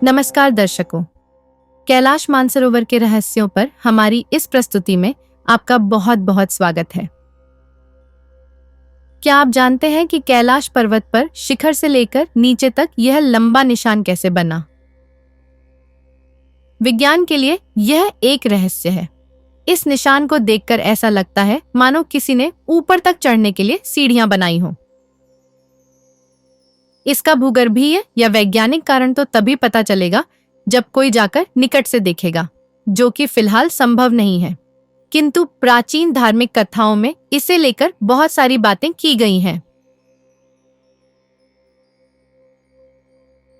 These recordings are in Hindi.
नमस्कार दर्शकों, कैलाश मानसरोवर के रहस्यों पर हमारी इस प्रस्तुति में आपका बहुत बहुत स्वागत है। क्या आप जानते हैं कि कैलाश पर्वत पर शिखर से लेकर नीचे तक यह लंबा निशान कैसे बना? विज्ञान के लिए यह एक रहस्य है। इस निशान को देखकर ऐसा लगता है मानो किसी ने ऊपर तक चढ़ने के लिए सीढ़ियां बनाई हों। इसका भूगर्भीय या वैज्ञानिक कारण तो तभी पता चलेगा जब कोई जाकर निकट से देखेगा, जो कि फिलहाल संभव नहीं है। किंतु प्राचीन धार्मिक कथाओं में इसे लेकर बहुत सारी बातें की गई हैं।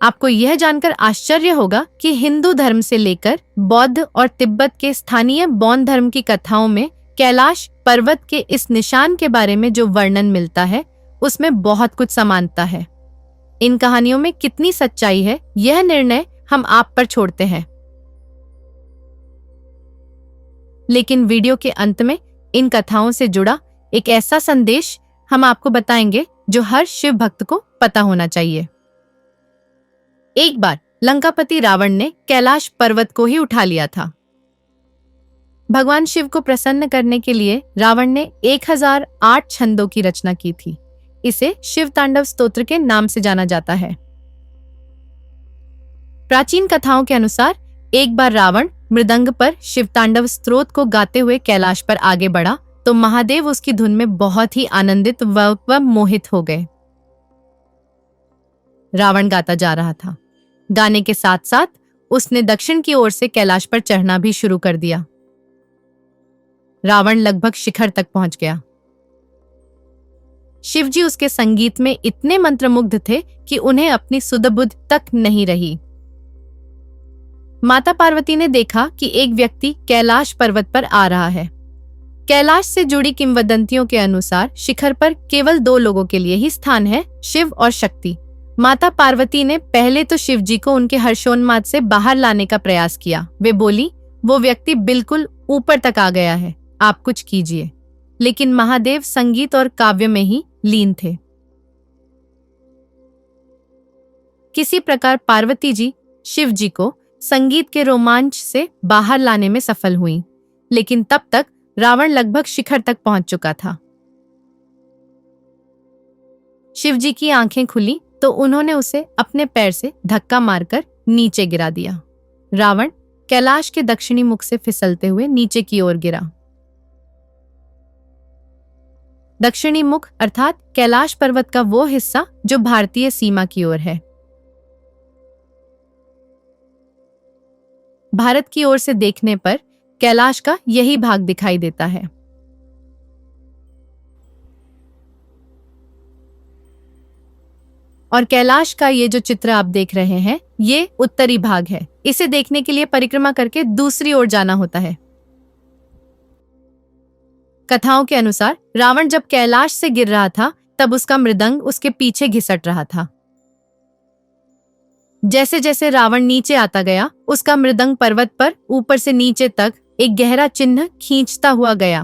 आपको यह जानकर आश्चर्य होगा कि हिंदू धर्म से लेकर बौद्ध और तिब्बत के स्थानीय बौद्ध धर्म की कथाओं में कैलाश पर्वत के इस निशान के बारे में जो वर्णन मिलता है, उसमें बहुत कुछ समानता है। इन कहानियों में कितनी सच्चाई है, यह निर्णय हम आप पर छोड़ते हैं। लेकिन वीडियो के अंत में इन कथाओं से जुड़ा एक ऐसा संदेश हम आपको बताएंगे जो हर शिव भक्त को पता होना चाहिए। एक बार लंकापति रावण ने कैलाश पर्वत को ही उठा लिया था। भगवान शिव को प्रसन्न करने के लिए रावण ने 1008 छंदों की रचना की थी। इसे शिव तांडव स्तोत्र के नाम से जाना जाता है। प्राचीन कथाओं के अनुसार एक बार रावण मृदंग पर शिव तांडव स्तोत्र को गाते हुए कैलाश पर आगे बढ़ा तो महादेव उसकी धुन में बहुत ही आनंदित व मोहित हो गए। रावण गाता जा रहा था। गाने के साथ साथ उसने दक्षिण की ओर से कैलाश पर चढ़ना भी शुरू कर दिया। रावण लगभग शिखर तक पहुंच गया। शिवजी उसके संगीत में इतने मंत्रमुग्ध थे कि उन्हें अपनी सुध-बुध तक नहीं रही। माता पार्वती ने देखा कि एक व्यक्ति कैलाश पर्वत पर आ रहा है। कैलाश से जुड़ी किंवदंतियों के अनुसार शिखर पर केवल 2 लोगों के लिए ही स्थान है, शिव और शक्ति। माता पार्वती ने पहले तो शिवजी को उनके हर्षोन्माद से बाहर लाने का प्रयास किया। वे बोली, वो व्यक्ति बिल्कुल ऊपर तक आ गया है, आप कुछ कीजिए। लेकिन महादेव संगीत और काव्य में ही लीन थे। किसी प्रकार पार्वती जी शिव जी को संगीत के रोमांच से बाहर लाने में सफल हुई, लेकिन तब तक रावण लगभग शिखर तक पहुंच चुका था। शिव जी की आंखें खुली तो उन्होंने उसे अपने पैर से धक्का मारकर नीचे गिरा दिया। रावण कैलाश के दक्षिणी मुख से फिसलते हुए नीचे की ओर गिरा। दक्षिणी मुख अर्थात कैलाश पर्वत का वो हिस्सा जो भारतीय सीमा की ओर है। भारत की ओर से देखने पर कैलाश का यही भाग दिखाई देता है। और कैलाश का ये जो चित्र आप देख रहे हैं, ये उत्तरी भाग है। इसे देखने के लिए परिक्रमा करके दूसरी ओर जाना होता है। कथाओं के अनुसार रावण जब कैलाश से गिर रहा था तब उसका मृदंग उसके पीछे घिसट रहा था। जैसे जैसे रावण नीचे आता गया, उसका मृदंग पर्वत पर ऊपर से नीचे तक एक गहरा चिन्ह खींचता हुआ गया।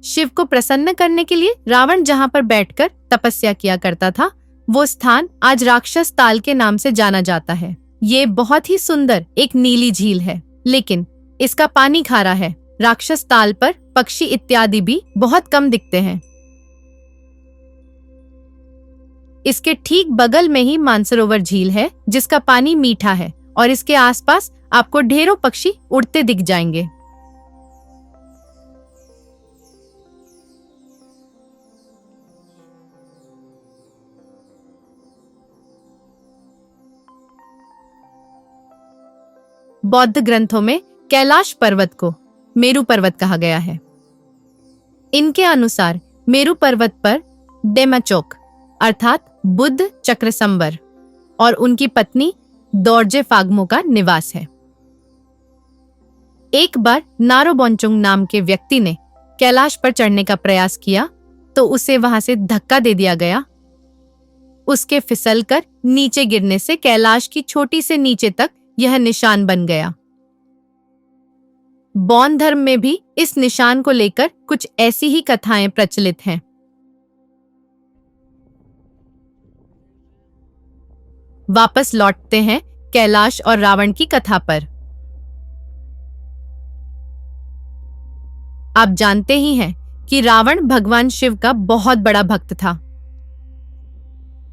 शिव को प्रसन्न करने के लिए रावण जहां पर बैठकर तपस्या किया करता था, वो स्थान आज राक्षस ताल के नाम से जाना जाता है। ये बहुत ही सुंदर एक नीली झील है, लेकिन इसका पानी खारा है। राक्षस ताल पर पक्षी इत्यादि भी बहुत कम दिखते हैं। इसके ठीक बगल में ही मानसरोवर झील है, जिसका पानी मीठा है और इसके आसपास आपको ढेरों पक्षी उड़ते दिख जाएंगे। बौद्ध ग्रंथों में कैलाश पर्वत को मेरु पर्वत कहा गया है। इनके अनुसार मेरु पर्वत पर डेमाचोक अर्थात बुद्ध चक्रसंवर और उनकी पत्नी दोरजे फागमो का निवास है। एक बार नारोबोंचुंग नाम के व्यक्ति ने कैलाश पर चढ़ने का प्रयास किया तो उसे वहां से धक्का दे दिया गया। उसके फिसलकर नीचे गिरने से कैलाश की चोटी से नीचे तक यह निशान बन गया। बौद्ध धर्म में भी इस निशान को लेकर कुछ ऐसी ही कथाएं प्रचलित हैं। 。 . 。 . . . . . . . . . . 。 . . . . . 。 . . 。 . . 。 . . 。 . 。 . 。 . 。 . 。 . 。 . 。 . 。 . 。 . 。 . 。 . 。 . 。 . 。 . वापस लौटते हैं कैलाश और रावण की कथा पर। आप जानते ही हैं कि रावण भगवान शिव का बहुत बड़ा भक्त था।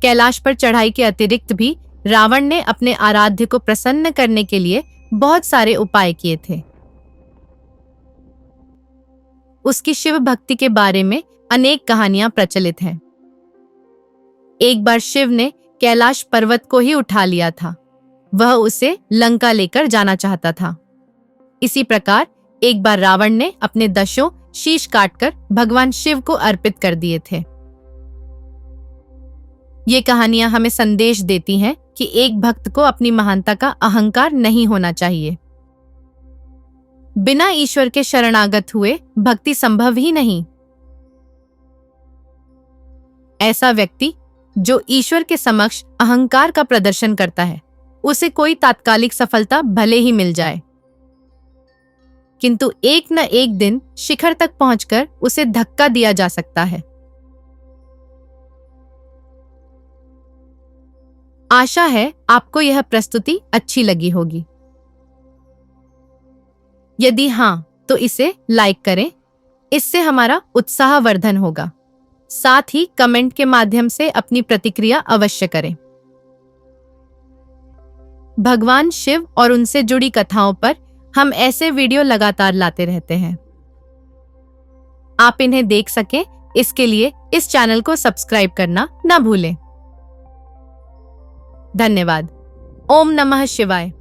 कैलाश पर चढ़ाई के अतिरिक्त भी रावण ने अपने आराध्य को प्रसन्न करने के लिए बहुत सारे उपाय किए थे। उसकी शिव भक्ति के बारे में अनेक कहानियां प्रचलित हैं। एक बार शिव ने कैलाश पर्वत को ही उठा लिया था। वह उसे लंका लेकर जाना चाहता था। इसी प्रकार एक बार रावण ने अपने 10 शीश काटकर भगवान शिव को अर्पित कर दिए थे। ये कहानियां हमें संदेश देती हैं कि एक भक्त को अपनी महानता का अहंकार नहीं होना चाहिए। बिना ईश्वर के शरणागत हुए भक्ति संभव ही नहीं। ऐसा व्यक्ति जो ईश्वर के समक्ष अहंकार का प्रदर्शन करता है, उसे कोई तात्कालिक सफलता भले ही मिल जाए, किंतु एक न एक दिन शिखर तक पहुंचकर उसे धक्का दिया जा सकता है। आशा है आपको यह प्रस्तुति अच्छी लगी होगी। यदि हाँ, तो इसे लाइक करें। इससे हमारा उत्साहवर्धन होगा। साथ ही कमेंट के माध्यम से अपनी प्रतिक्रिया अवश्य करें। भगवान शिव और उनसे जुड़ी कथाओं पर हम ऐसे वीडियो लगातार लाते रहते हैं। आप इन्हें देख सकें, इसके लिए इस चैनल को सब्सक्राइब करना न भूलें। धन्यवाद। ओम नमः शिवाय।